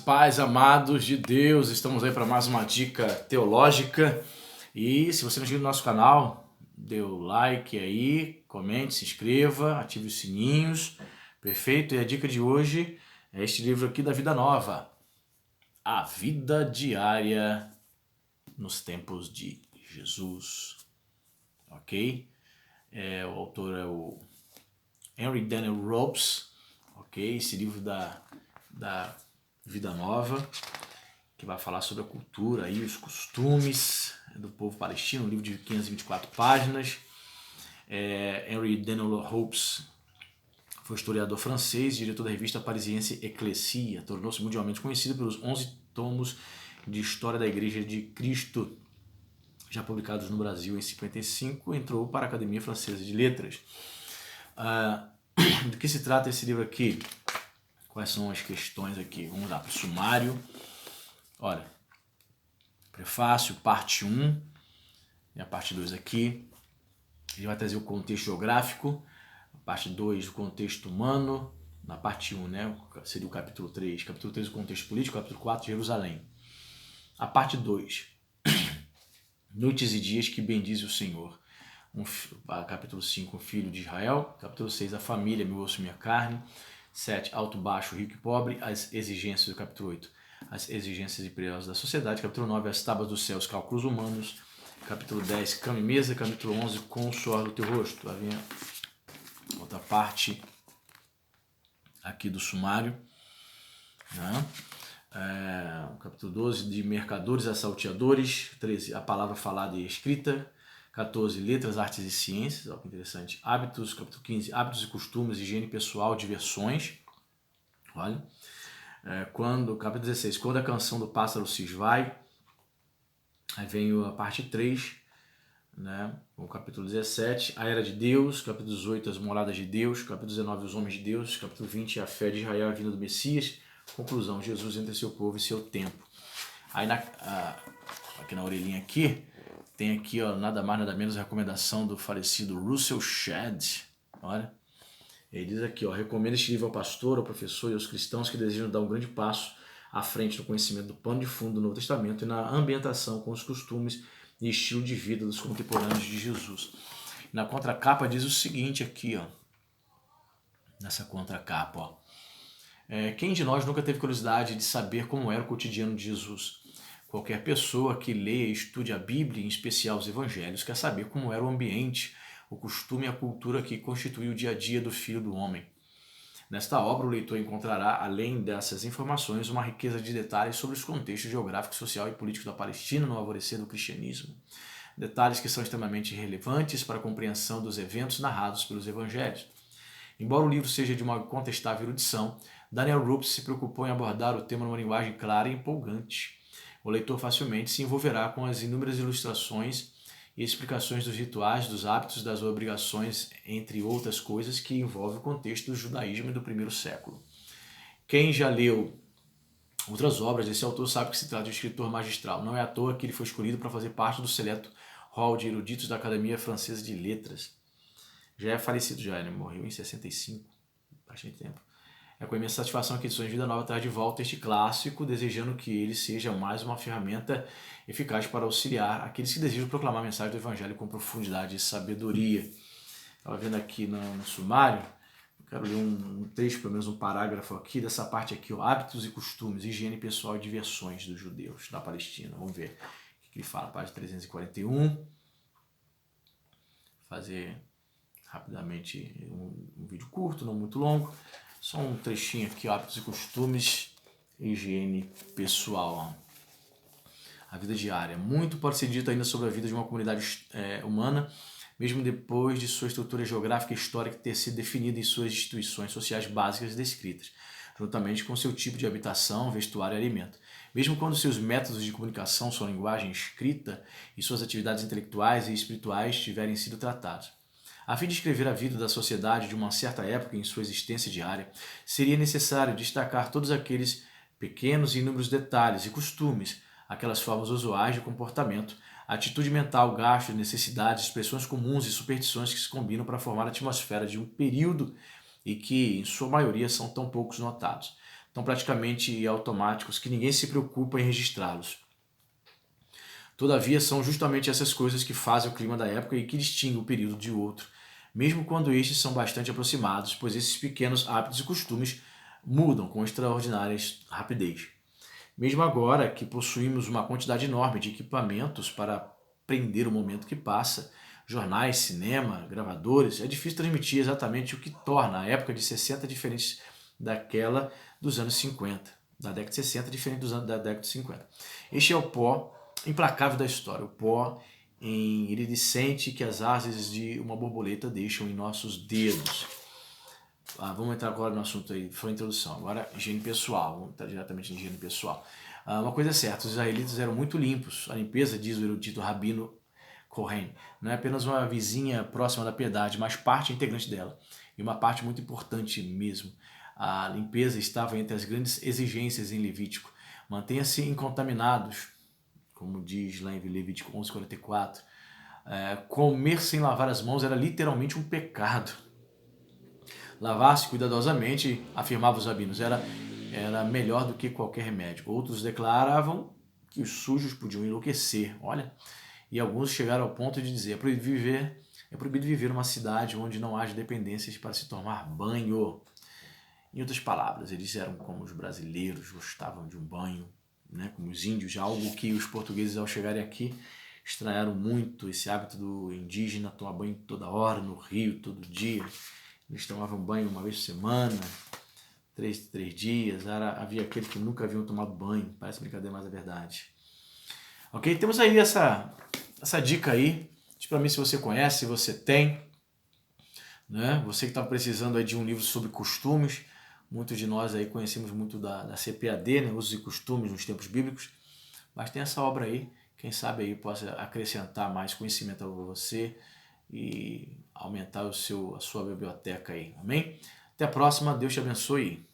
paz, amados de Deus, estamos aí para mais uma dica teológica. E se você não é inscrito no nosso canal, dê o like aí, comente, se inscreva, ative os sininhos, perfeito? E a dica de hoje é este livro aqui da Vida Nova, A Vida Diária nos Tempos de Jesus, ok? O autor é o Henry Daniel Ropes, ok? Esse livro da Vida Nova, que vai falar sobre a cultura e os costumes do povo palestino, um livro de 524 páginas. Henry Daniel Ropes foi historiador francês, diretor da revista parisiense Ecclesia, tornou-se mundialmente conhecido pelos 11 tomos de História da Igreja de Cristo, já publicados no Brasil em 55, entrou para a Academia Francesa de Letras. Do que se trata esse livro aqui? Quais são as questões aqui? Vamos lá para o sumário. Olha, prefácio, parte 1, e a parte 2 aqui. Ele vai trazer o contexto geográfico, a parte 2, o contexto humano, na parte 1, né, seria o capítulo 3. Capítulo 3, o contexto político, capítulo 4, Jerusalém. A parte 2, noites e dias que bendize o Senhor. Capítulo 5, o filho de Israel. Capítulo 6, a família, meu osso, minha carne. 7, alto, baixo, rico e pobre, as exigências do capítulo 8, as exigências imperiosas da sociedade. Capítulo 9, as tábuas dos céus, cálculos humanos. Capítulo 10, cama e mesa. Capítulo 11, com o suor do teu rosto. Lá vem a outra parte aqui do sumário, né? Capítulo 12, de mercadores a salteadores. 13, a palavra falada e escrita. 14, letras, artes e ciências, olha que interessante. Hábitos, capítulo 15, hábitos e costumes, higiene pessoal, diversões. Olha. Capítulo 16, quando a canção do pássaro se esvai. Aí vem a parte 3, né? O capítulo 17, a era de Deus. Capítulo 18, as moradas de Deus. Capítulo 19, os homens de Deus. Capítulo 20, a fé de Israel, a vinda do Messias. Conclusão, Jesus entre seu povo e seu tempo. Aí aqui na orelhinha aqui, tem aqui, ó, nada mais nada menos a recomendação do falecido Russell Shedd. Olha, ele diz aqui, ó, recomendo este livro ao pastor, ao professor e aos cristãos que desejam dar um grande passo à frente no conhecimento do pano de fundo do Novo Testamento e na ambientação com os costumes e estilo de vida dos contemporâneos de Jesus. Na contracapa diz o seguinte aqui, ó, nessa contracapa, ó, quem de nós nunca teve curiosidade de saber como era o cotidiano de Jesus? Qualquer pessoa que leia e estude a Bíblia, em especial os Evangelhos, quer saber como era o ambiente, o costume e a cultura que constitui o dia a dia do Filho do Homem. Nesta obra, o leitor encontrará, além dessas informações, uma riqueza de detalhes sobre os contextos geográfico, social e político da Palestina no alvorecer do cristianismo. Detalhes que são extremamente relevantes para a compreensão dos eventos narrados pelos Evangelhos. Embora o livro seja de uma contestável erudição, Daniel Ropes se preocupou em abordar o tema numa linguagem clara e empolgante. O leitor facilmente se envolverá com as inúmeras ilustrações e explicações dos rituais, dos hábitos, das obrigações, entre outras coisas que envolvem o contexto do judaísmo do primeiro século. Quem já leu outras obras desse autor sabe que se trata de um escritor magistral. Não é à toa que ele foi escolhido para fazer parte do seleto hall de eruditos da Academia Francesa de Letras. Já é falecido, ele morreu em 65, bastante tempo. É com imensa satisfação que Edições Vida Nova traz de volta este clássico, desejando que ele seja mais uma ferramenta eficaz para auxiliar aqueles que desejam proclamar a mensagem do Evangelho com profundidade e sabedoria. Estava vendo aqui no sumário, eu quero ler um trecho, pelo menos um parágrafo aqui, dessa parte aqui, ó, hábitos e costumes, higiene pessoal e diversões dos judeus da Palestina. Vamos ver o que ele fala, página 341. Fazer rapidamente um vídeo curto, não muito longo. Só um trechinho aqui, hábitos e costumes, higiene pessoal. Ó. A vida diária. Muito pode ser dito ainda sobre a vida de uma comunidade humana, mesmo depois de sua estrutura geográfica e histórica ter sido definida em suas instituições sociais básicas descritas, juntamente com seu tipo de habitação, vestuário e alimento. Mesmo quando seus métodos de comunicação, sua linguagem escrita e suas atividades intelectuais e espirituais tiverem sido tratados. A fim de escrever a vida da sociedade de uma certa época em sua existência diária, seria necessário destacar todos aqueles pequenos e inúmeros detalhes e costumes, aquelas formas usuais de comportamento, atitude mental, gastos, necessidades, expressões comuns e superstições que se combinam para formar a atmosfera de um período e que, em sua maioria, são tão poucos notados. estão praticamente automáticos, que ninguém se preocupa em registrá-los. Todavia, são justamente essas coisas que fazem o clima da época e que distinguem o período de outro, mesmo quando estes são bastante aproximados, pois esses pequenos hábitos e costumes mudam com extraordinária rapidez. Mesmo agora que possuímos uma quantidade enorme de equipamentos para prender o momento que passa, jornais, cinema, gravadores, é difícil transmitir exatamente o que torna a época de 60 diferente daquela dos anos 50, da década de 60 diferente da década de 50. Este é o pó implacável da história, o pó iridescente que as asas de uma borboleta deixam em nossos dedos. Vamos entrar agora no assunto aí, foi a introdução. Agora, higiene pessoal, vamos entrar diretamente em higiene pessoal. Uma coisa é certa, os israelitas eram muito limpos. A limpeza, diz o erudito Rabino Cohen, não é apenas uma vizinha próxima da piedade, mas parte integrante dela. E uma parte muito importante mesmo. A limpeza estava entre as grandes exigências em Levítico. Mantenha-se incontaminados, como diz lá em Levítico 11:44. Comer sem lavar as mãos era literalmente um pecado. Lavar-se cuidadosamente, afirmavam os rabinos, era melhor do que qualquer remédio. Outros declaravam que os sujos podiam enlouquecer. Olha, e alguns chegaram ao ponto de dizer: é proibido viver numa cidade onde não haja dependências para se tomar banho. Em outras palavras, eles eram como os brasileiros, gostavam de um banho, né, como os índios, algo que os portugueses, ao chegarem aqui, estranharam muito, esse hábito do indígena tomar banho toda hora, no rio, todo dia. Eles tomavam banho uma vez por semana, três dias. Havia aqueles que nunca haviam tomado banho. Parece brincadeira, mas é verdade. Ok? Temos aí essa dica aí. Diz pra mim se você conhece, se você tem. Né? Você que está precisando aí de um livro sobre costumes. Muitos de nós aí conhecemos muito da CPAD, né? Usos e costumes nos tempos bíblicos. Mas tem essa obra aí. Quem sabe aí possa acrescentar mais conhecimento a você e aumentar a sua biblioteca aí, amém? Até a próxima, Deus te abençoe.